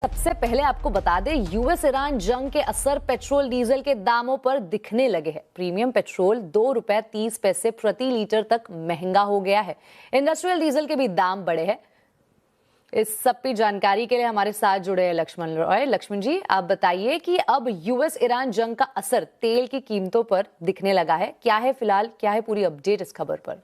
सबसे पहले आपको बता दें, यूएस ईरान जंग के असर पेट्रोल डीजल के दामों पर दिखने लगे हैं। प्रीमियम पेट्रोल ₹2.30 प्रति लीटर तक महंगा हो गया है। इंडस्ट्रियल डीजल के भी दाम बढ़े हैं। इस सब की जानकारी के लिए हमारे साथ जुड़े हैं लक्ष्मण रॉय। लक्ष्मण जी, आप बताइए कि अब यूएस ईरान जंग का असर तेल की कीमतों पर दिखने लगा है। क्या है फिलहाल, क्या है पूरी अपडेट इस खबर पर?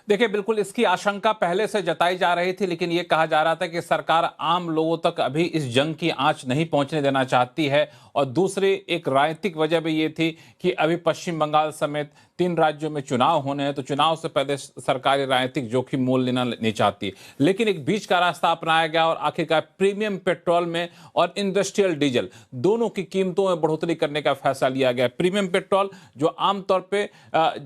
देखिए, बिल्कुल इसकी आशंका पहले से जताई जा रही थी, लेकिन यह कहा जा रहा था कि सरकार आम लोगों तक अभी इस जंग की आंच नहीं पहुंचने देना चाहती है। और दूसरी एक राजनीतिक वजह भी ये थी कि अभी पश्चिम बंगाल समेत 3 राज्यों में चुनाव होने हैं, तो चुनाव से पहले सरकार राजनीतिक जोखिम मोल लेना नहीं चाहती। लेकिन एक बीच का रास्ता अपनाया गया और आखिरकार प्रीमियम पेट्रोल में और इंडस्ट्रियल डीजल दोनों की कीमतों में बढ़ोतरी करने का फैसला लिया गया। प्रीमियम पेट्रोल जो आमतौर पर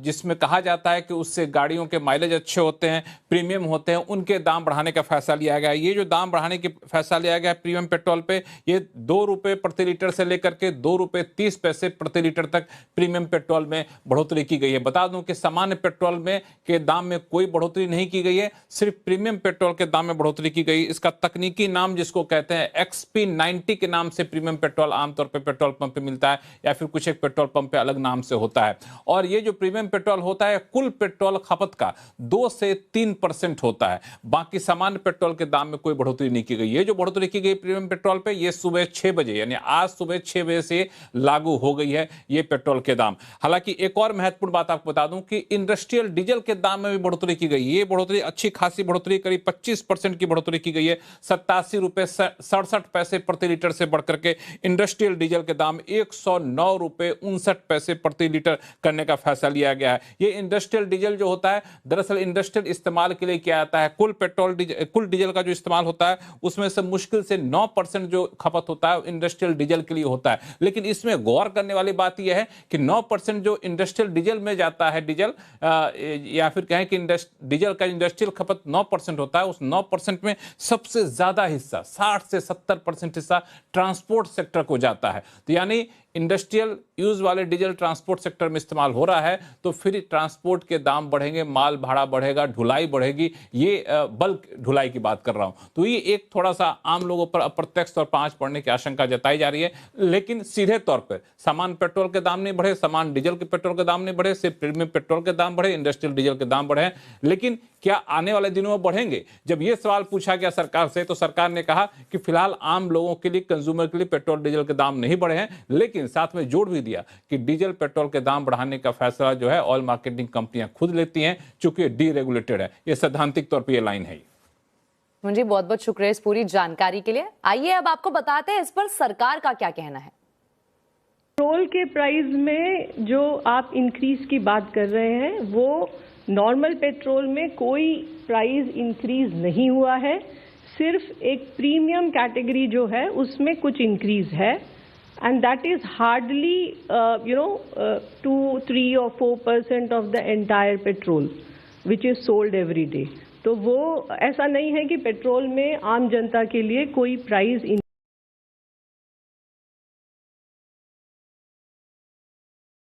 जिसमें कहा जाता है कि उससे गाड़ियों के माइलेज अच्छे होते हैं, प्रीमियम होते हैं, उनके दाम बढ़ाने का फैसला लिया गया। ये जो दाम बढ़ाने की फैसला लिया गया प्रीमियम पेट्रोल पे, ये ₹2 प्रति लीटर से लेकर के ₹2.30 प्रति लीटर तक प्रीमियम पेट्रोल में बढ़ोतरी की गई है। बता दूं कि सामान्य पेट्रोल में के दाम में कोई बढ़ोतरी नहीं की गई है, सिर्फ प्रीमियम पेट्रोल के दाम में बढ़ोतरी की गई। इसका तकनीकी नाम जिसको कहते हैं XP90 के नाम से प्रीमियम पेट्रोल आमतौर पर पेट्रोल पंप पे मिलता है, या फिर कुछ एक पेट्रोल पंप पे अलग नाम से होता है। और ये जो प्रीमियम पेट्रोल होता है, कुल पेट्रोल खपत का 2 से 3% होता है। बाकी सामान्य पेट्रोल के दाम में कोई बढ़ोतरी नहीं की गई। ये जो बढ़ोतरी की गई प्रीमियम पेट्रोल पे, ये सुबह 6 बजे यानी आज सुबह 6 बजे से लागू हो गई है ये पेट्रोल के दाम। हालांकि एक और महत्वपूर्ण बात आपको बता दूं कि इंडस्ट्रियल डीजल के दाम में भी बढ़ोतरी की गई। ये बढ़ोतरी अच्छी खासी बढ़ोतरी, करीब 25% की बढ़ोतरी की गई है। ₹87.67 प्रति लीटर से बढ़कर के इंडस्ट्रियल डीजल के दाम ₹109.59 प्रति लीटर करने का फैसला लिया गया है। ये इंडस्ट्रियल डीजल जो होता है, दरअसल इंडस्ट्रियल इस्तेमाल के लिए किया जाता है। कुल डीजल का जो इस्तेमाल होता है, उसमें से मुश्किल से 9% जो खपत होता है इंडस्ट्रियल डीजल के लिए होता है। लेकिन इसमें गौर करने वाली बात यह है कि 9% जो इंडस्ट्रियल डीजल में जाता है, डीजल या फिर कहें कि डीजल का इंडस्ट्रियल खपत 9% होता है, उस 9% में सबसे ज्यादा हिस्सा 60 से 70% हिस्सा ट्रांसपोर्ट सेक्टर को जाता है। तो यानी इंडस्ट्रियल यूज वाले डीजल ट्रांसपोर्ट सेक्टर में इस्तेमाल हो रहा है, तो फिर ट्रांसपोर्ट के दाम बढ़ेंगे, माल भाड़ा बढ़ेगा, ढुलाई बढ़ेगी। ये बल्क ढुलाई की बात कर रहा हूं। तो ये एक थोड़ा सा आम लोगों पर अप्रत्यक्ष तौर पर आंच पड़ने की आशंका जताई जा रही है। लेकिन सीधे तौर पर सामान्य पेट्रोल के दाम नहीं बढ़े, सामान्य डीजल के पेट्रोल के दाम नहीं बढ़े, सिर्फ प्रीमियम पेट्रोल के दाम बढ़े, इंडस्ट्रियल डीजल के दाम बढ़े। लेकिन क्या आने वाले दिनों में बढ़ेंगे? जब यह सवाल पूछा गया सरकार से, तो सरकार ने कहा कि फिलहाल आम लोगों के लिए, कंज्यूमर के लिए पेट्रोल डीजल के दाम नहीं बढ़े हैं। लेकिन साथ में जोड़ भी दिया कि डीजल पेट्रोल के दाम बढ़ाने का फैसला जो है ऑयल मार्केटिंग कंपनियां खुद लेती हैं, चूंकि डीरेगुलेटेड है। यह सैद्धांतिक तौर पर यह लाइन है। मुझे बहुत बहुत शुक्रिया इस पूरी जानकारी के लिए। आइए अब आपको बताते हैं इस पर सरकार का क्या कहना है। पेट्रोल के प्राइस में जो आप इंक्रीज की बात कर रहे हैं, वो नॉर्मल पेट्रोल में कोई प्राइस इंक्रीज नहीं हुआ है। सिर्फ एक प्रीमियम कैटेगरी जो है उसमें कुछ इंक्रीज है, एंड दैट इज हार्डली 2, 3 और 4% of the entire petrol which is sold every day. तो वो ऐसा नहीं है कि पेट्रोल में आम जनता के लिए कोई प्राइस